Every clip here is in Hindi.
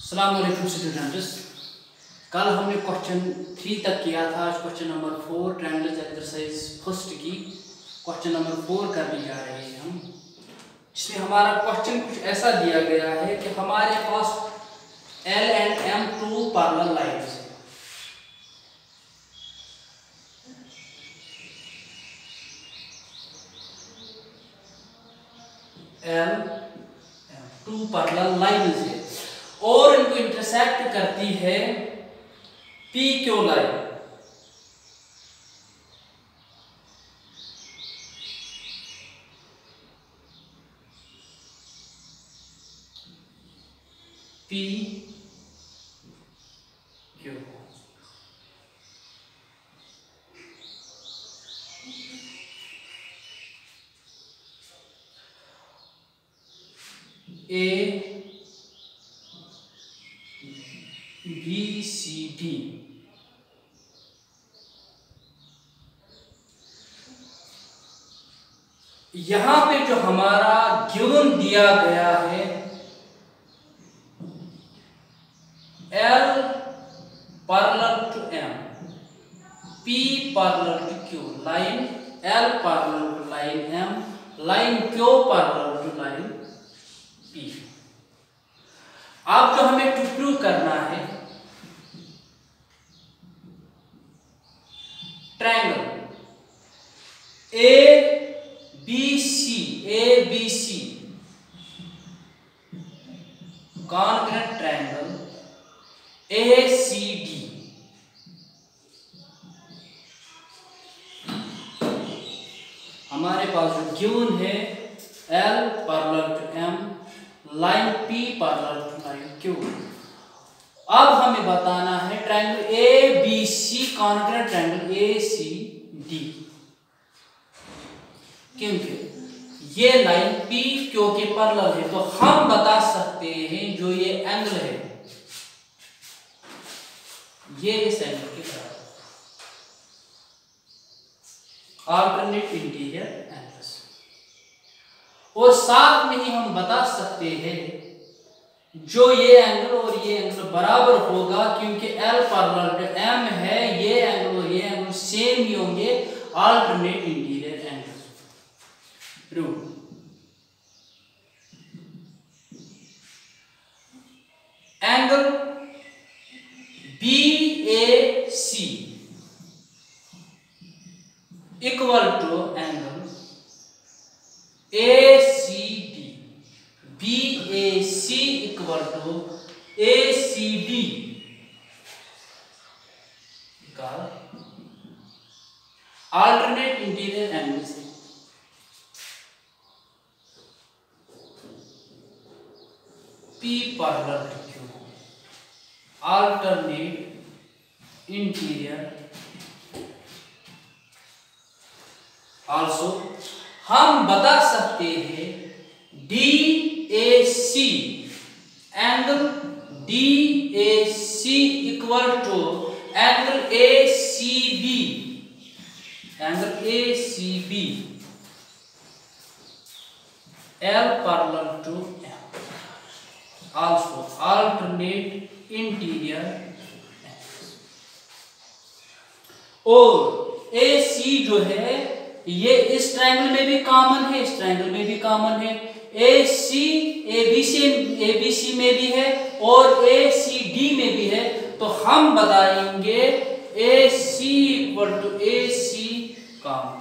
अस्सलामुअलैकुम स्टूडेंट्स। कल हमने क्वेश्चन 3 तक किया था। आज question number 4 triangles exercise first की क्वेश्चन नंबर 4 करने जा रहे हैं हम। इसमें हमारा क्वेश्चन कुछ ऐसा दिया गया है कि हमारे पास L and M two parallel lines है। L M two parallel lines है और इनको इंटरसेक्ट करती है P Q line. P Q A B C D. यहां पे जो हमारा गिवन दिया गया है L parallel to M, P parallel to Q, line L parallel to line M, line Q parallel to line P। अब जो हमें टू प्रूव करना है triangle ABC congruent triangle ACD। हमारे पास जो गिवन है L parallel to M, line P parallel to line Q। अब हमें बताना है triangle ABC congruent triangle ACD, क्योंकि ये लाइन P Q के पैरेलल है तो हम बता सकते हैं जो ये एंगल है ये इस एंगल के बराबर। Alternate interior angles. और साथ में ही हम बता सकते हैं जो ये एंगल और ये एंगल बराबर होगा, क्योंकि L पैरेलल टू M है, ये एंगल और ये एंगल सेम ही होंगे। Alternate interior angles rule. Angle BAC equal to angle ACD, BAC equal to ACD का अल्टरनेट इंटीरियर एंगल से। P parallel to Q alternate interior. Also हम बता सकते हैं DAC angle DAC equal to angle ACB, angle ACB L parallel to M, also alternate interior. और AC जो है ये इस ट्रायंगल में भी कॉमन है, इस ट्रायंगल में भी कॉमन है। AC ABC में भी है और ACD में भी है, तो हम बताएंगे AC equal to AC common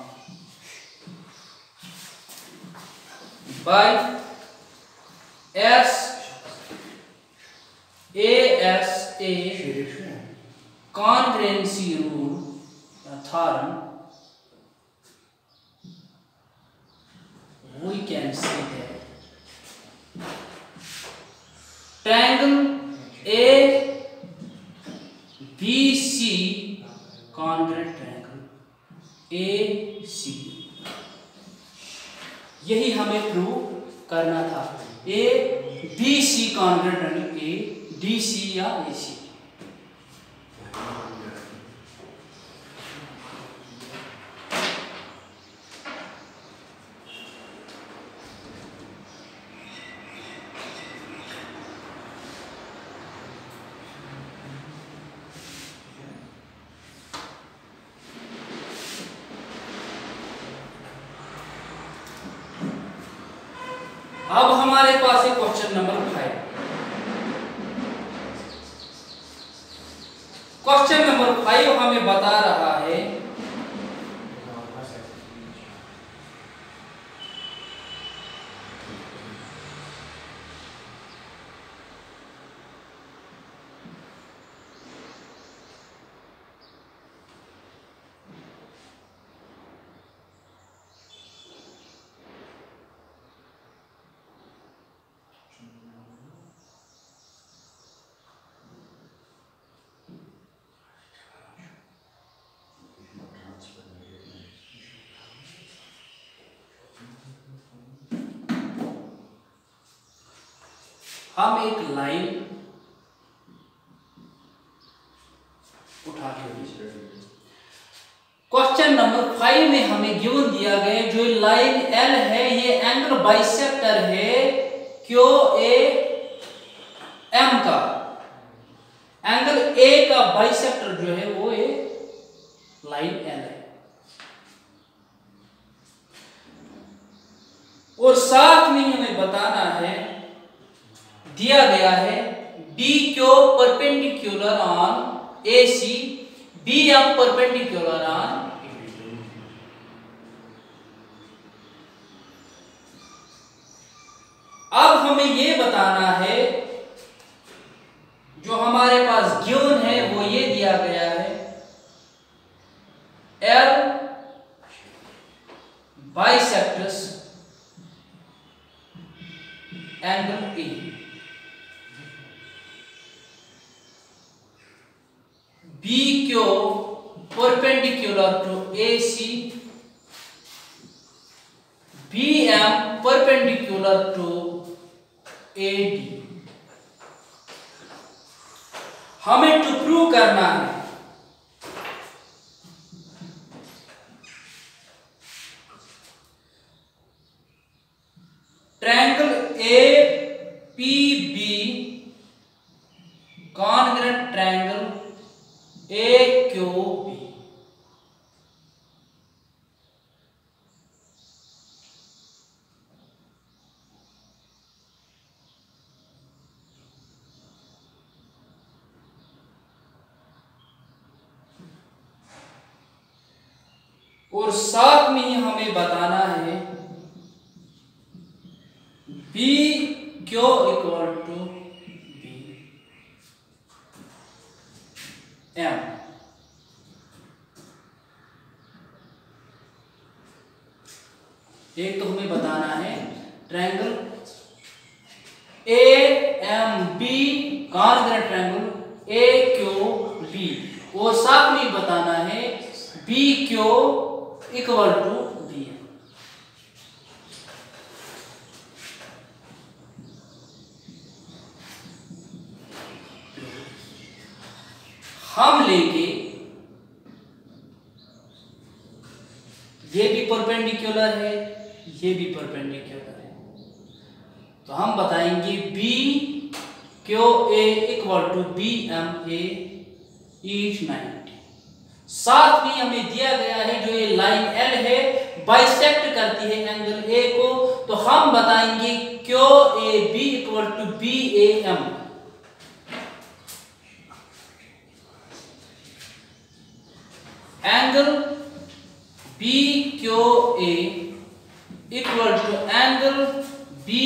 by ASA congruency rule theorem. We can say that triangle ABC congruent triangle AC, यही हमें प्रूव करना था। ABC congruent triangle ADC या AC। अब हमारे पास है क्वेश्चन नंबर 5। क्वेश्चन नंबर 5 हमें बता रहा है हम एक लाइन उठा के क्वेश्चन नंबर 5 में हमें गिवन दिया गया जो लाइन एल है ये एंगल बाइसेक्टर है क्यू ए एम का। एंगल ए का बाइसेक्टर जो है वो ए लाइन एल है और साथ में हमें बताना है दिया गया है B Q perpendicular on A C B M perpendicular on. अब हमें यह बताना है जो हमारे पास गिवन है वो ये दिया गया है L bisectors angle A. B Q perpendicular to A C B M perpendicular to A D. हमें टू प्रूव करना है triangle A P B congruent triangle A Q B. और साथ में ही हमें बताना है B Q equal to B M. एक तो हमें बताना है triangle A M B congruent triangle A Q B और साथ में बताना है B Q equal to B M. हम लेंगे ये भी परपेंडिकुलर है ये भी परपेंडिकुलर है तो हम बताएंगे B Q A equal to B M A each 90। साथ में हमें दिया गया है जो ये लाइन एल है बाइसेक्ट करती है एंगल ए को तो हम बताएंगे Q A B equal to B A M. Angle B Q A equal to angle B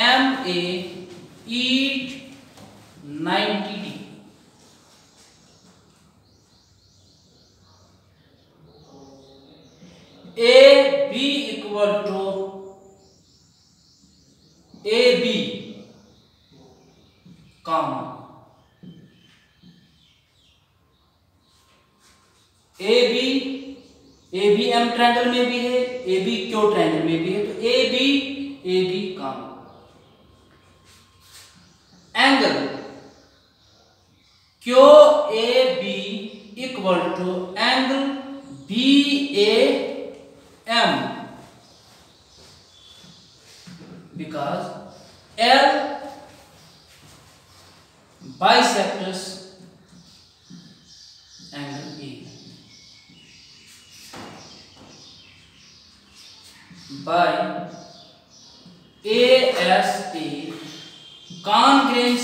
M A each 90 degree. A B equal to A B comma A B M triangle में भी है ए बी क्यू ट्रायंगल में भी है तो A B comma angle Q A B equal to angle B A M because L bisects angle A by A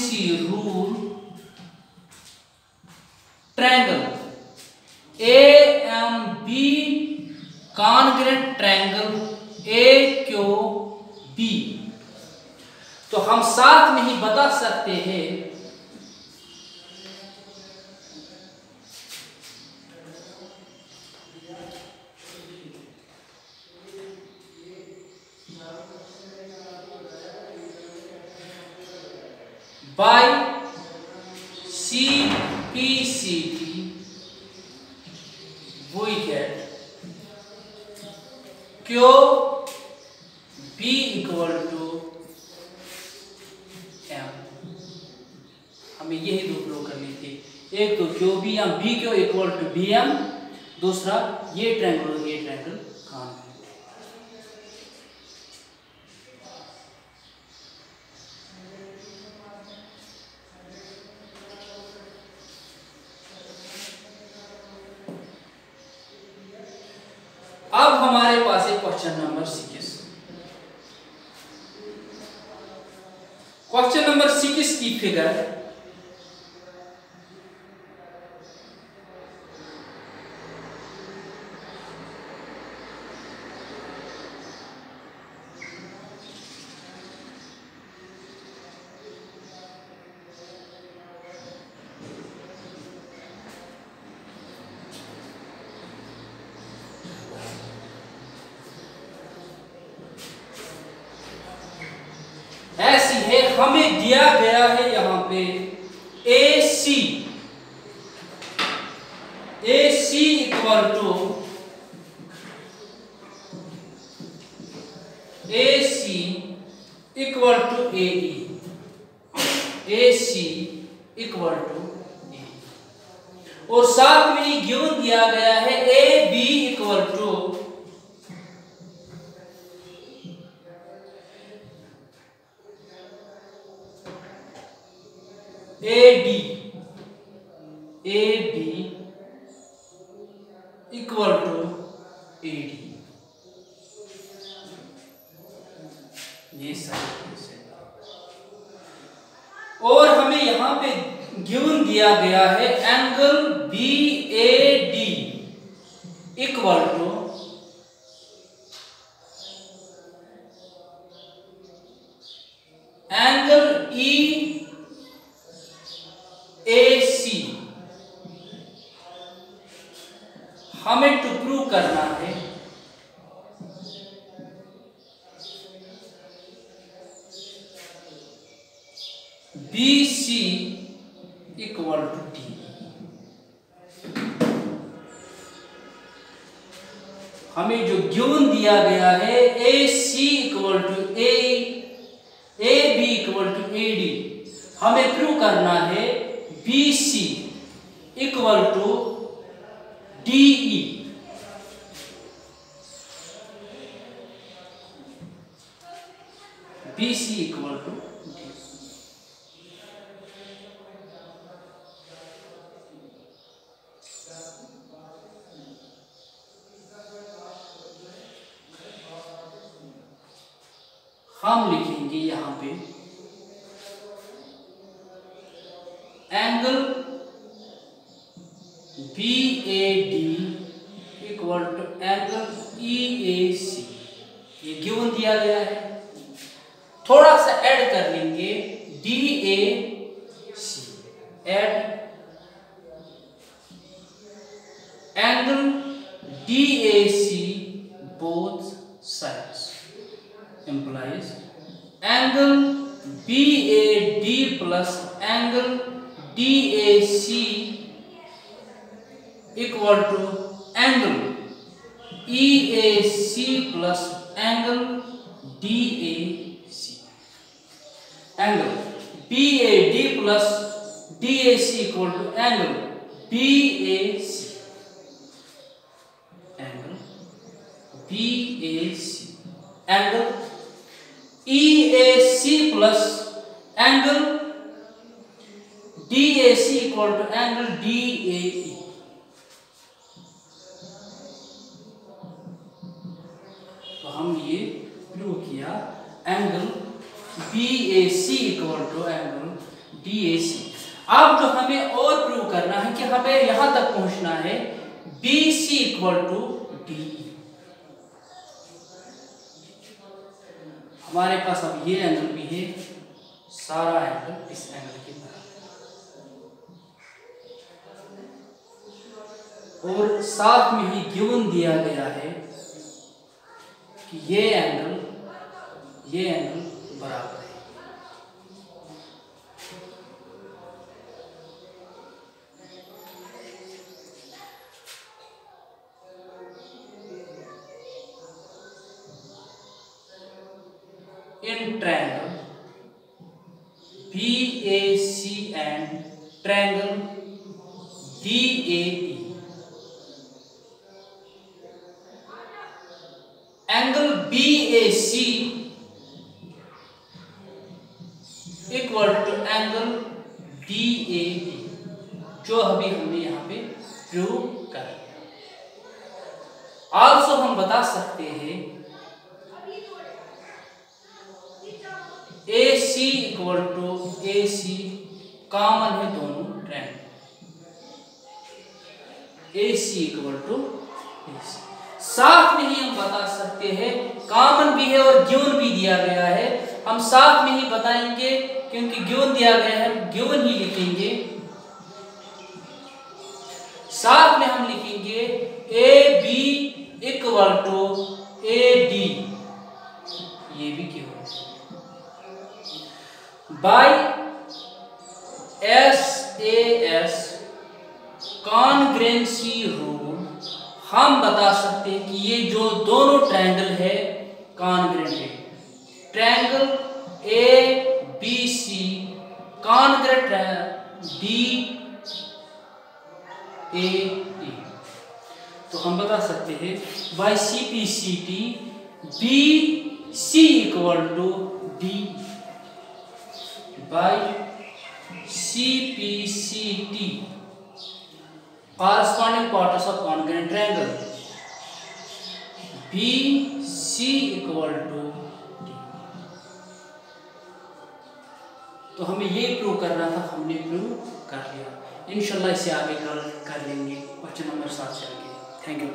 see rule triangle AMB congruent triangle AQB। तो हम साथ में ही बता सकते हैं by CPCT we get QB equal to M। हमें यही दो प्रूव करनी थी, एक तो QB या BQ इक्वल टू BM, दूसरा ये ट्रायंगल और ये ट्रायंगल कॉन्ग्रुएंट। अब हमारे पास एक क्वेश्चन नंबर 6। क्वेश्चन नंबर 6 की फिगर ऐसी है, हमें दिया गया है यहां पे AC equal to AE, AC equal to AE, और साथ में ही गिवन दिया गया है AB equal to AD equal to AD। ये सारे, और हमें यहां पे गिवन दिया गया है angle BAD equal to angle EAC। हमें टू प्रूव करना है BC इक्वल टू D। हमें जो गिवन दिया गया है AC equal to AE, AB equal to AD, हमें प्रूव करना है BC equal to DE। BC equal to DE। हम लिखेंगे यहां पे angle BAD equal to angle EAC, ये गिवन दिया गया है। थोड़ा सा ऐड कर लेंगे DAC, add angle DAC both sides implies angle BAD plus angle DAC equal to angle EAC plus angle DAC। angle BAD plus DAC equal to angle BAC, angle BAC, angle EAC plus angle DAC equal to angle DAE। तो हम ये प्रूव किया angle BAC equal to angle BAC। अब जो हमें और प्रूव करना है कि हमें यहां तक पहुंचना है BC इक्वल टू DE। हमारे पास अब ये एंगल भी है, सारा एंगल इस एंगल के बराबर, और साथ में ही गिवन दिया गया है कि ये एंगल बराबर है। In triangle BAC and triangle DAE, angle BAC equal to angle DAE, जो अभी हमने यहाँ पे प्रूव कर लिया। आल्सो हम बता सकते हैं AC equal to AC, common है दोनों triangle, AC equal to AC। साथ में ही हम बता सकते हैं, कॉमन भी है और गिवन भी दिया गया है, हम साथ में ही बताएंगे क्योंकि गिवन दिया गया है, गिवन ही लिखेंगे। साथ में हम लिखेंगे AB इक्वल टू AD, ये भी given by SAS congruency rule. हम बता सकते हैं कि ये जो दोनों ट्रायंगल है कॉन्ग्रुएंट है। ट्रायंगल ABC कॉन्ग्रुएंट DAE, तो हम बता सकते हैं by CPCT BC equal to D by CPCT, corresponding parts of congruent triangle BC equal to D। तो हमें ये प्रूव करना था, हमने प्रूव कर लिया। इंशाल्लाह इसे आगे कर लेंगे क्वेश्चन नंबर 7 से आगे। Thank you.